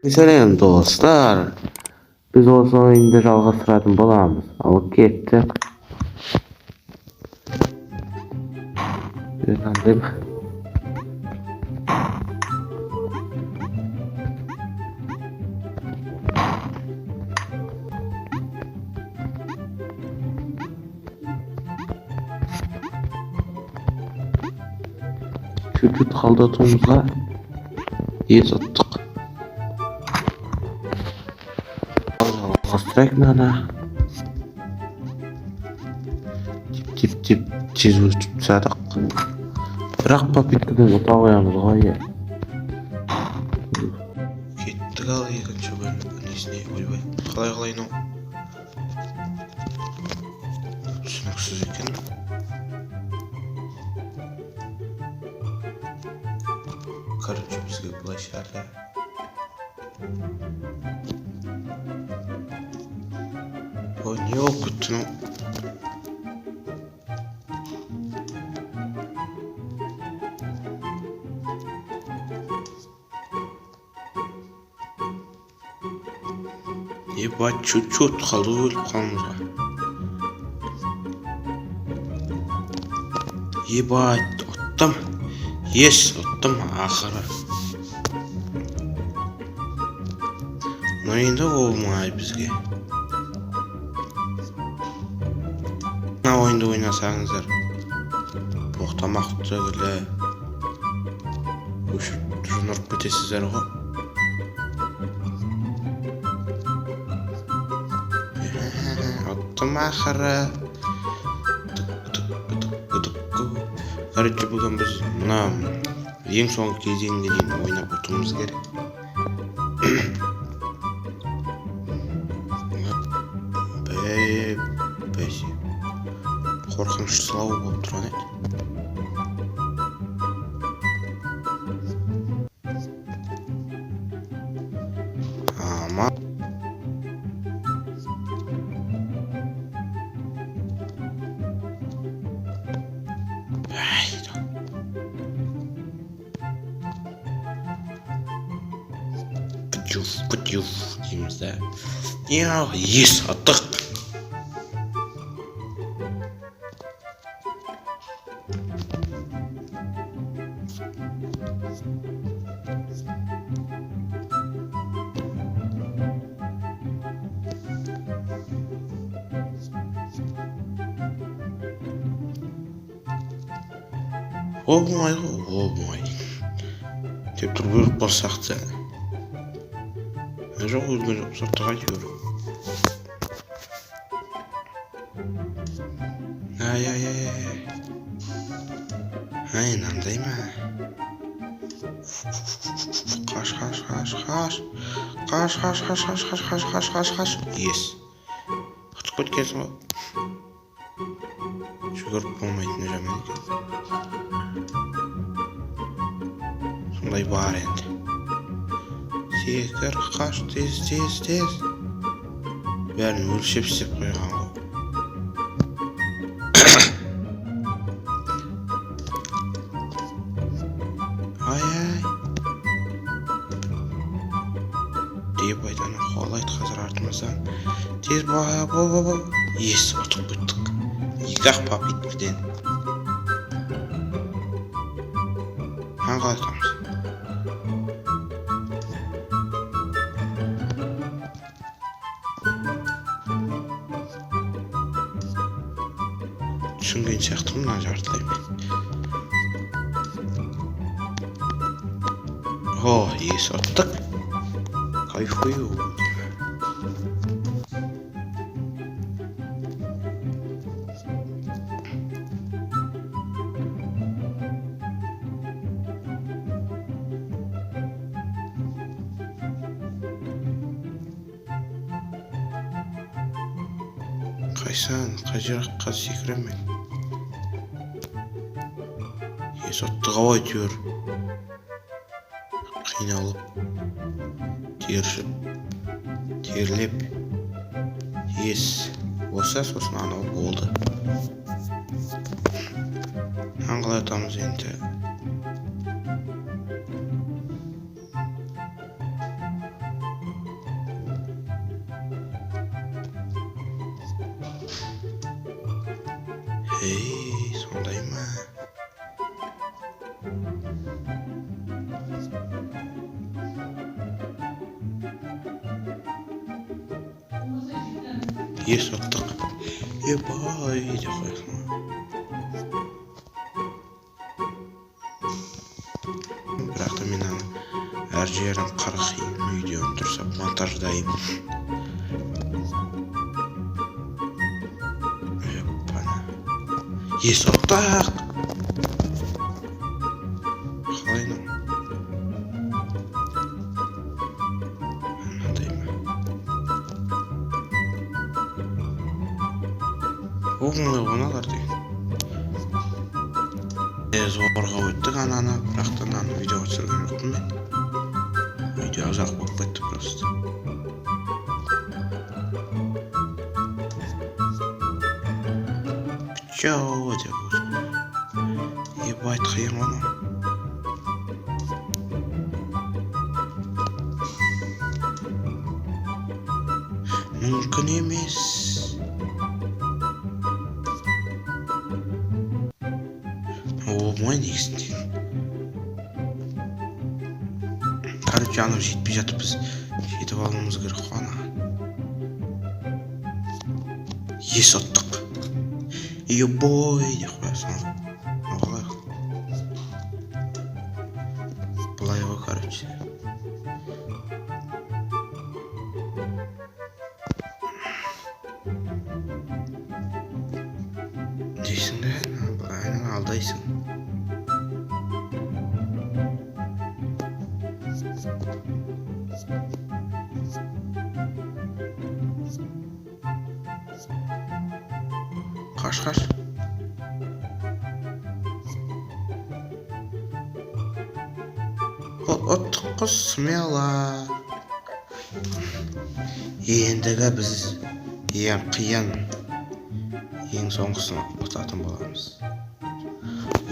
Selam dostlar. Biz осы oyunda жалғастыратын боламыз. Ал кеттік. Қандай ма? Чуть-чуть қалды тұмызға. Ес ұттық. Жалғастырайық мына. Тип тез өтіп тастадық. Бірақ попиткадан ұта қоямыз ғой. Кеттік ал екінші бөлім несіне ойбай. Қалай ну. Түсініксіз екен. Короче, бізге площадка. Ой, не болып кетті ну. Ебать, чуть-чуть қалды өліп қалмызға. Ебать, оттым. Ес, оттым, ақыры. Но енді болмай бізге. Мына ойынды ойнасаңыздар. Тоқтамақ түгілі. Өшіп жынырып кетесіздер ғой. Оттым ақыры. Короче, бүгін біз мына ең соңғы кезеңге дейін ойнап отыруымыз керек. Бәсе. Қорқыныш сылау болып тұрған еді. Ама Путюф дейміз да. Ес, аттық. Болмай. Деп тұр бөліп барсақ та. Жоқ, өзген жоқ, сұрттыға жүйір. Ай, нандай ма? Қаш. Ес. Құтып көткенсің ғой. Жүгіріп болмайтыны жаман екен. Сондай бар енді. Секір, қаш, тез. Бәрін өлшеп-сеп қойған ғой. Ай. Деп айтаны қолайды қазір артымыздан. Тез бол. Ес, ұтып бүттік. Екі-ақ попиткіден. Қанға айтамыз? Түсінген сияқты мұна жартылай мен. Ес ұттық. Кайфую. Қайсан, қай жаққа секіремен. Ес ұттық ауай түйір. Қиналып. Терлеп. Ес. Оса сосын анау болды. Аңғылай атамыз енді. Sonday mı? Sattık. Bay de koyalım. Bırak da men her yerim qaraqayım, videonu tursam montajdayım. Sattık. Xalayım. Oğlum onalar değil. Zorga öttük anana, bıraktın anı video sürgün yoktum ben. Video uzak bak bitti prosto. Ciao deb Ебать қиын оны. Мүмкін емес. Болмай негізінде. Короче, анау жетпей жатып біз жетіп алуымыз керек қой ана. Саттық. Бой деп қоясың. Былай ғой, короче. Дейсің де, былайның алдайсың. Қаш. Оттық құс смела. Ендігі біз ең қиын, ең соңғысын ұтатын боламыз.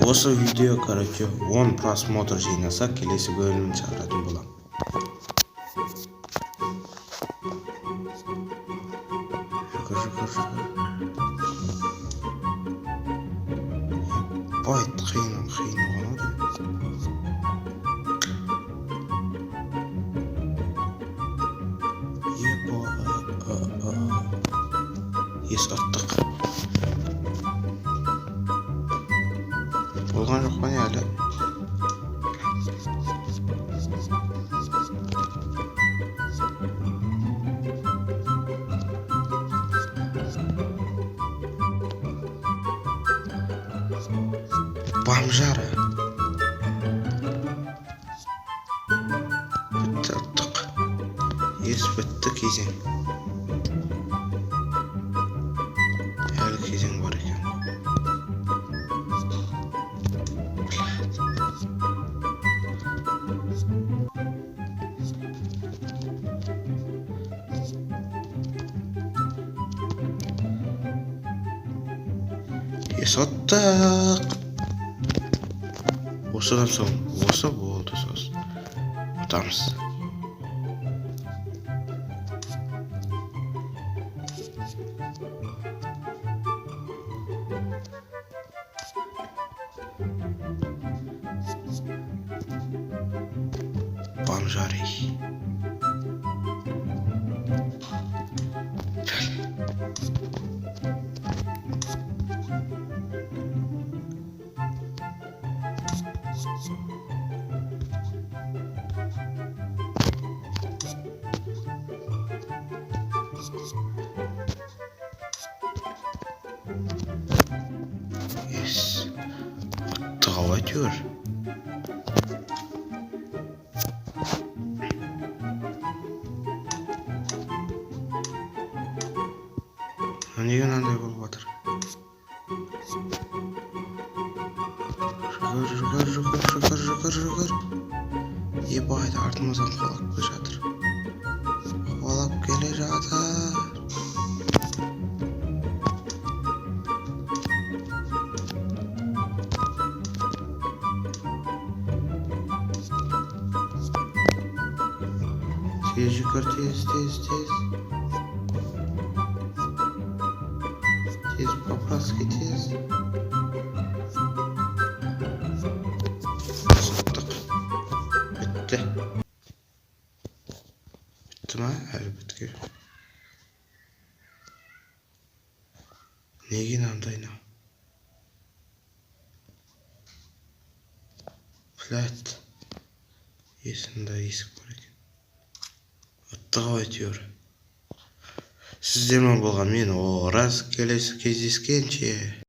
Осы видео, короче, 10 просмотр жинаса, келесі бөлімін шығаратын болам. Жүгір. Байт қиын болады. Саттық. Болған жоқ па не әлі? Бомжары. Бітті ұттық. Бітті кезең. Әлі кезең бар екен. Саттық. Осыдан соң осы болды сосын. Ұтамыз. Бомжарый. Тығау әйтеуір. Неге мынандай болып жатыр? Жүгір. Ебайды, артымыздан қуалап келе жатыр. Тез жүгір, тез. Тез, по-братски тез. Bitti. Bitti mi? Elbette. Nega inandayna? Flat. Esinde esik var ekan. Attığım ötüyor. Sizlerмен bolgan men Oraz kelesi кездескенче.